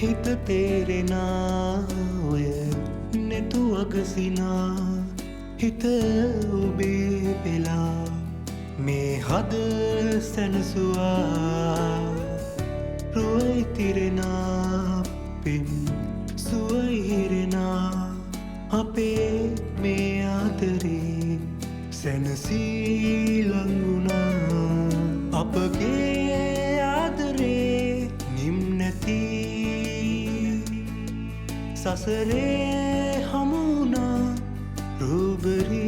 හිත තේරෙනා ඔය නැතුවක සිනා හිත ඔබේ පෙලා මේ හද සැනසුවා රුවයි තිරෙනා පින් සුවයි හිරෙනා අපේ මේ ආදරේ සැනසී ලංගුණා අපගේ ආදරේ නිම් නැති සසරේ හමුුණා රූබරී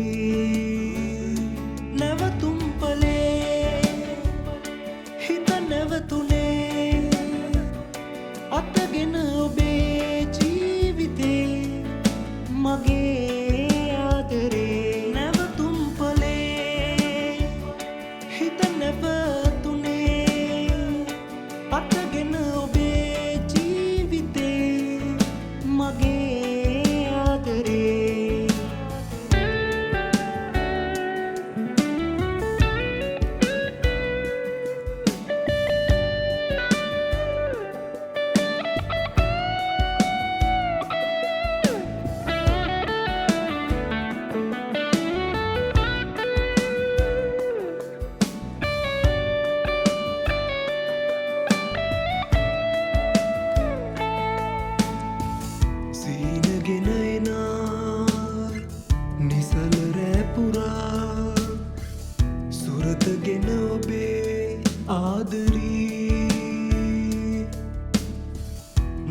නැවතුම් පලේ හිත නැවතුනේ අතගෙන ඔබේ ජීවිතේ මගේ ආදරේ නැවතුම් පලේ හිත නැවතුනේ අතගෙන ඔබේ ජීවිතේ මගේ ආදරේ සීනගෙන එනා නිසල රැපුරා සුරතගෙන ඔබේ ආදරී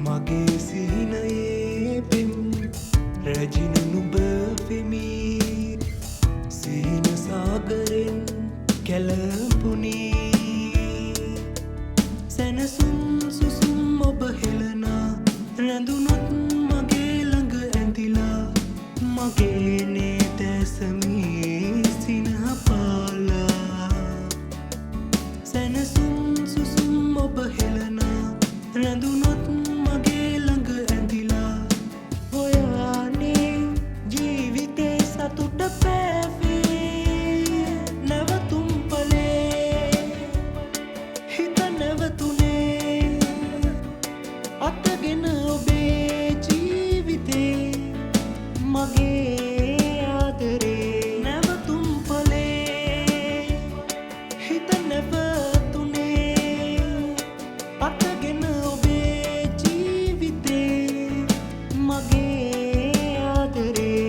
මගේ සිහිනයේ පෙම් රැජින නුබ වෙමී සීන සාගරෙන් කැලපුනී සැනසුම් සුසුම් ඔබ හෙලනා රැඳුනොත් මගේ නේතැසමී සිනහපාලා සැනසුම් සුසුම් ඔබ හෙලනා රැඳුනොත් මගේ ළඟ ඇඳිලා ඔයානේ ජීවිතේ සතුට පෑවේ නැවතුම් පලේ හිත නැවතුනේ අතගෙන ඔබේ ජීවිතේ මගේ ආදරේ නැවතුම් පලේ හිත නැවතුනේ අතගෙන ඔබේ ජීවිතේ මගේ ආදරේ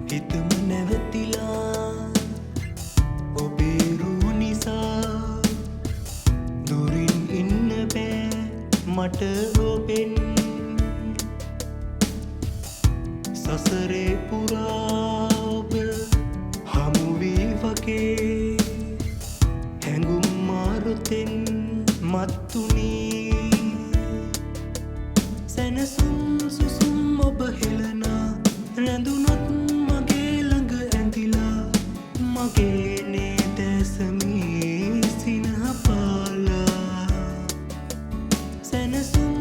හිතම නැවතිලා ඔබේ රූ නිසා දුරින් ඉන්න බෑ මට ඔබෙන් සසරේ පුරා ඔබ හමුවී වගේ හැඟුම් මාරුතෙන් මත්තුනී සැනසුම් සුසුම් ඔබ හෙලනා රැඳුනොත් මගේ ළඟ ඇඳිලා මගේ නේතැසමී සිනහපාලා සැනසුම්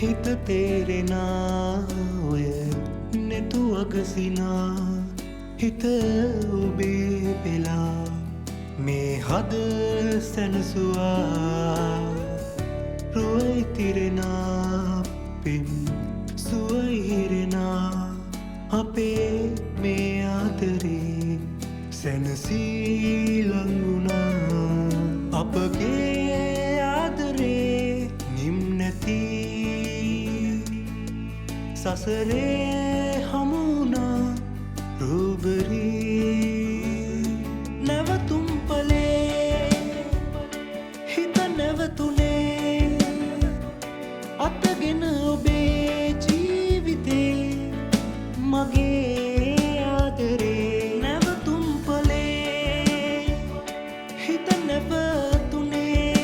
හිත තේරෙනා ඔය නෙතු අගසිනා හිත ඔබේ පෙලා මේ හද සැනසුවා රුවයි තිරෙනා පින් සුවයි හිරෙනා අපේ මේ ආදරේ සැනසී ලංගුණා අපගේ ආදරේ නිම් නැති සසරේ හමුුණා රූබරී නැවතුම් පලේ හිත නැවතුනේ අතගෙන ඔබේ ජීවිතේ මගේ ආදරේ නැවතුම් පලේ හිත නැවතුනේ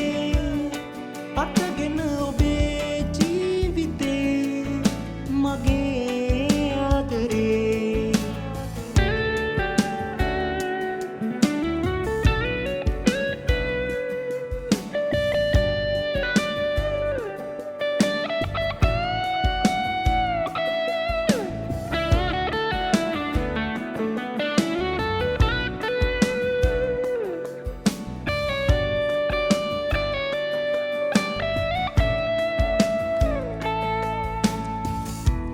අතගෙන ඔබේ ජීවිතේ මගේ ආදරේ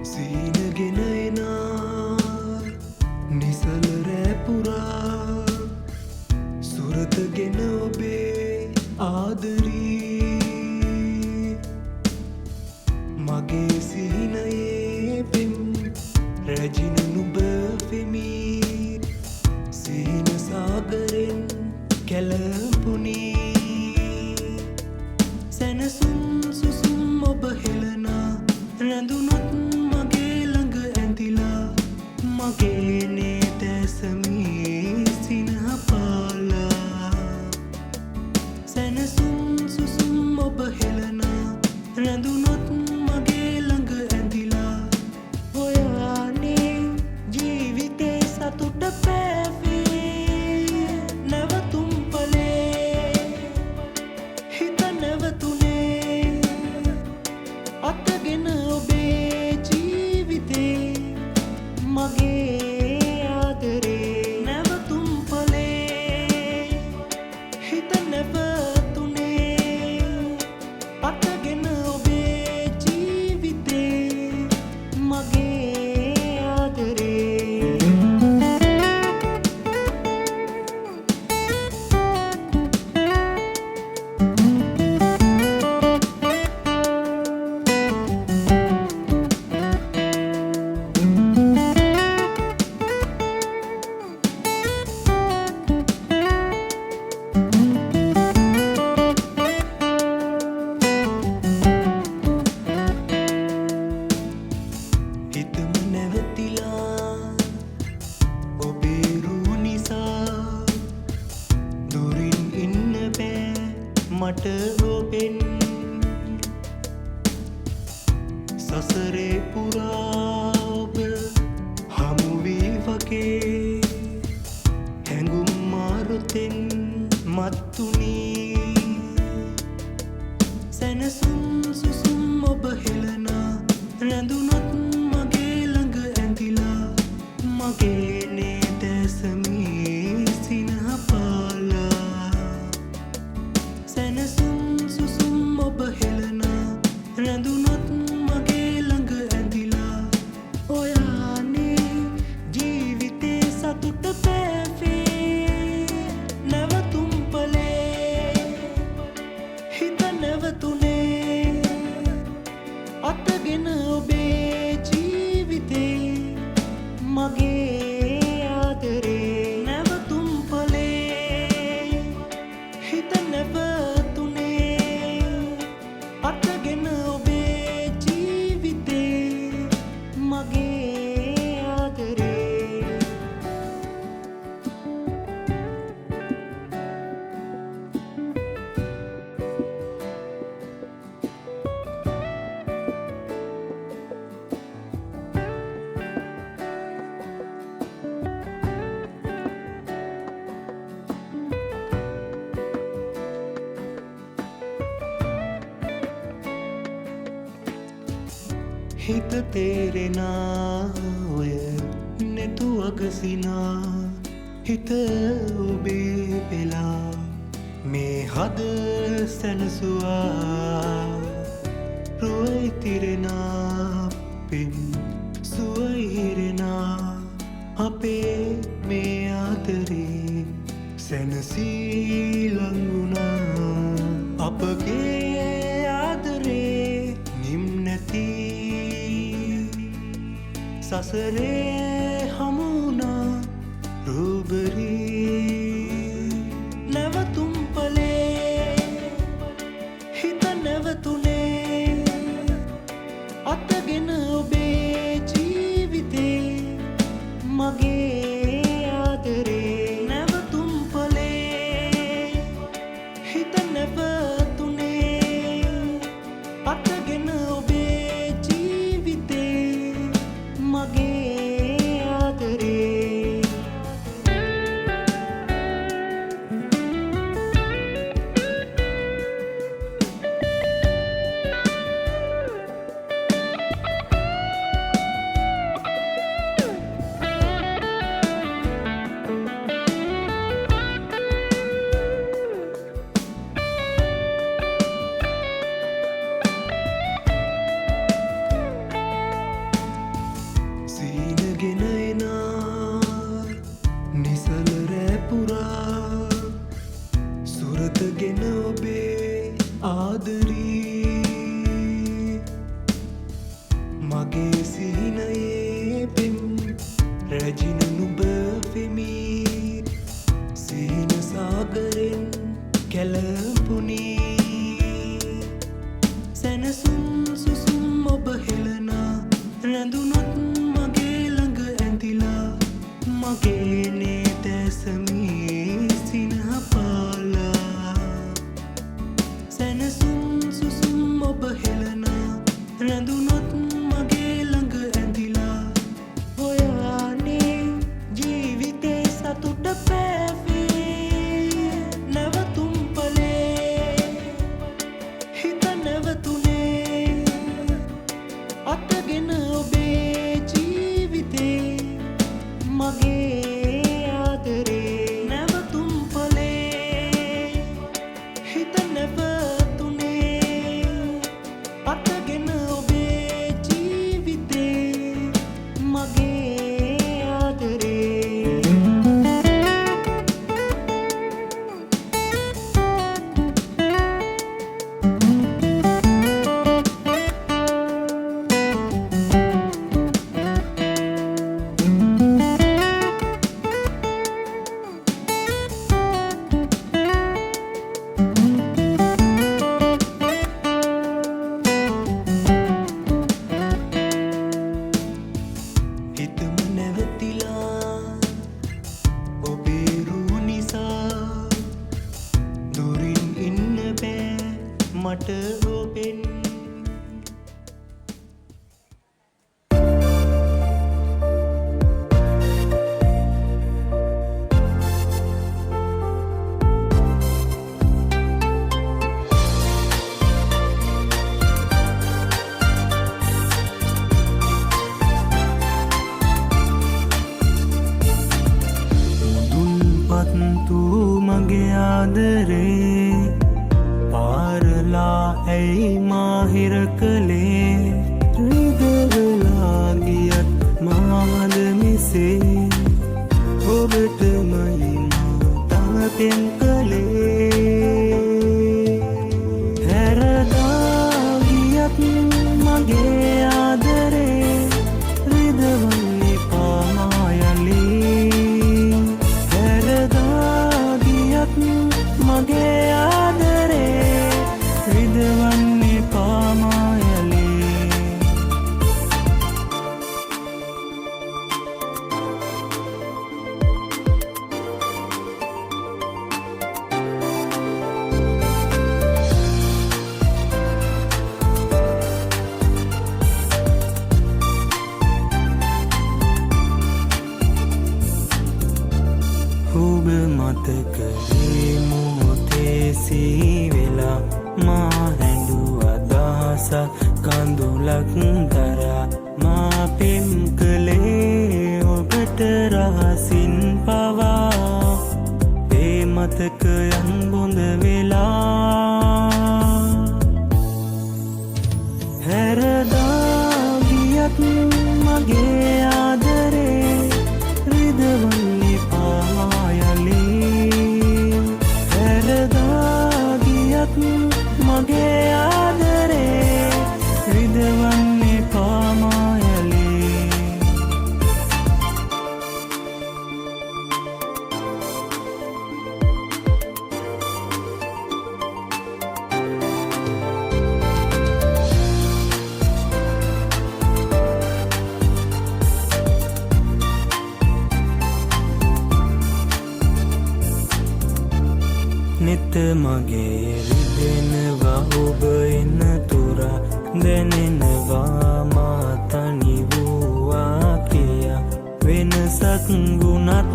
සීනගෙන එනා නිසල රැපුරා සුරතගෙන ඔබේ ආදරී මගේ සිහිනයේ පෙම් රැජින නුබ වෙමී සීන සාගරෙන් කැලපුනී සැනසුම් සුසුම් ඔබ හෙළනා රැඳුනොත් මගේ ළඟ ඇඳිලා මගේ නේතැසමී සිනහ පාලා සැනසුම් සුසුම් ඔබ හෙළනා රැඳුනොත් මගේ ළඟ ඇඳිලා ඔයානේ ජීවිතේ සතුට පෑවේ නැවතුම් පලේ හිත නැවතුනේ අතගෙන ඔබේ ජීවිතේ මගේ ආදරේ නැවතුම් පලේ හිත නැවතුනේ අතගෙන ඔබේ ජීවිතේ මගේ ආදරේ හිතම නැවතිලා ඔබේ රූ නිසා දුරින් ඉන්න බෑ මට ඔබෙන් සසරේ පුරා ඔබ හමුවී වගේ හැඟුම් මාරුතෙන් මත්තුනී සැනසුම් සුසුම් ඔබ හෙළනා රැඳුනොත් මගේ ළඟ ඇඳිලා මගේ නේතැසමී සිනහ පාලා සැනසුම් සුසුම් ඔබ හෙළනා රැඳුනොත් මගේ ළඟ ඇඳිලා හිත තේරෙනා ඔය නෙතු අගසිනා හිත ඔබේ වෙලා මේ හද සැනසුවා රුවයි තිරෙනා පින් සුවයි හිරෙනා අපේ මේ ආදරේ සැනසී ලංගුණා අපගේ ආදරේ නිම් නැති සසරේ හමුණා රූබරී නැවතුම් පලේ හිත නැවතුනේ අතගෙන ඔබේ ජීවිතේ මගේ ආදරේ නැවතුම් පලේ හිත නැවතුනේ අතගෙන ඔබේ ජීවිතේ මගේ ආදරේ සීනගෙන එනා නිසල රැපුරා සුරතගෙන ඔබේ ආදරී මගේ සිහිනයේ පෙම් රැජින නුඹ වෙමී සීන සාගරෙන් කැලපුනී සැනසුම් සුසුම් ඔබ හෙළනා රැඳුනොත් මගේ ළඟ ඇඳිලා මගේ නේතැසමී සිනහ පාලා සැනසුම් සුසුම් ඔබ හෙළනා රැඳුනොත් මගේ ළඟ ඇඳිලා ඔයානේ ජීවිතේ සතුට පෑවේ නැවතුම් පලේ හිත නැවතුනේ අතගෙන ඔබේ ජීවිතේ මගේ ආදරේ නැවතුම් පලේ හිත නැවතුනේ අතගෙන ඔබේ ජීවිතේ මගේ ආදරේ හිතම නැවතිලා ඔබේ රූ නිසා දුරින් ඉන්න බෑ මට ඔබෙන් පත්තු මගේ ආදරේ පාරලා ඇයි මාහිර කළේ රිදවලා ගියත් මාද මෙසේ ඔබටමයි තාතෙන් කළේ හැරදා ගියත් මගේ ආදරේ රිදවන්නේ පාමායලී මගේ ආදරේ රිදවන්නේ පාමායලේ ඔබ මතකයේ මොහොතේ සීවෙලා මා හැඬු අදහසක් කඳුලක් දරා මතකයන් බොඳ වෙලා හැරදා ගියත් මගේ ආදරේ රිදවන්නේ පායලේ හැරදා ගියත් මගේ ආදරේ රිදවන්නේ පායලේ නිත මගේ රිදෙනවා ඔබ එන තුරා දැනෙනවා මා තනි වූවා කියා වෙනසක් වුණත්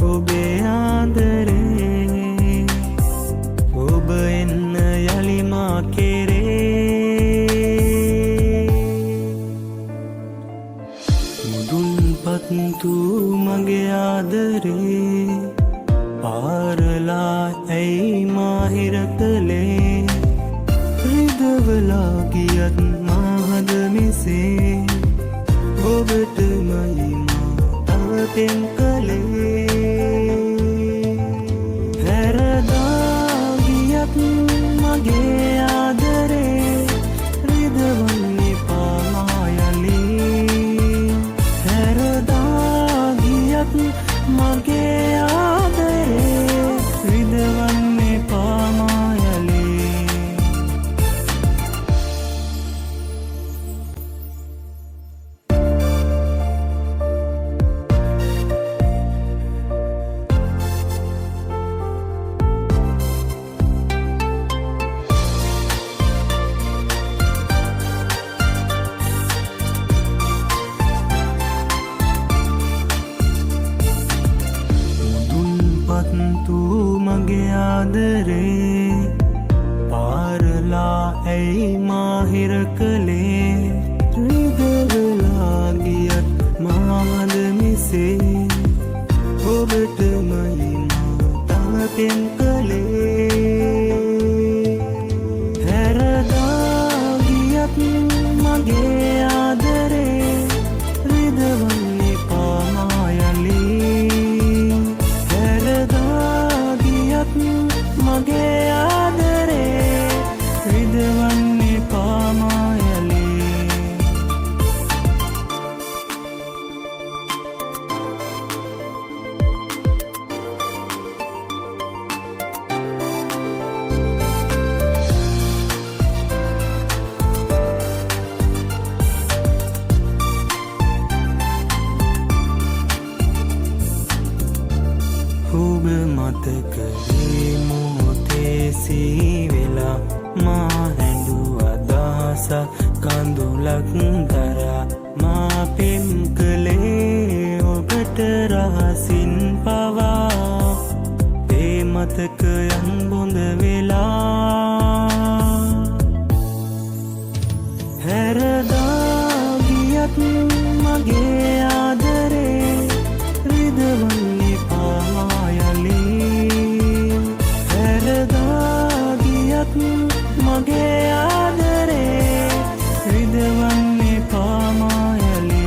ඔබේ ආදරේ ඔබ එන්න යලි මා කෙරේ මුදුන්පත් tuu මගේ ආදරේ පාරලා ඇයි මාහිර කළේ රිදවලා ගියත් මාහද මෙසේ ඔබටමයි මා තව පෙම් කළේ හැරදා ගියත් මගේ ආදරේ රිදවන්නේ පායලේ හැරදා ගියත් මගේ රිදවන්නේ පායලේ tuu මගේ ආදරේ පාරලා ඇයි මාහිර කළේ රිදවලා ගියත් මාහද මෙසේ ඔබටමයි මා තව පෙම් කළේ හැරදා ගියත් මගේ ආදරේ රිදවන්නේ පායලේ මගේ ආදරේ රිදවන්නේ පායලේ ඔබ මතකයේ මොහොතේ සීවෙලා මා හැඬු අදහසක් කඳුලක් දරා මා පෙම් කළේ ඔබට රහසින් පවා ඒ මතකයන් බොඳ වෙලා හැරදා ගියත් මගේ ආදරේ රිදවන්නේ පායලේ හැරදා ගියත් මගේ ආදරේ රිදවන්නේ පායලේ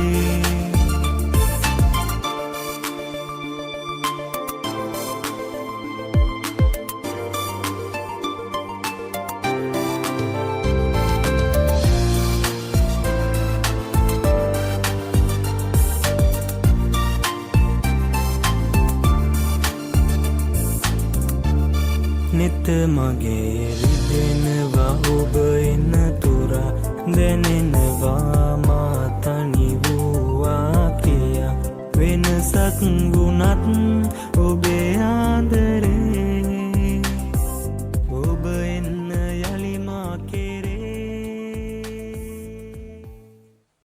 නිත මගේ රිදෙනවා ඔබ එන තුරා දැනෙනවා මා තනි වූවා කියා වෙනසක් වුණත්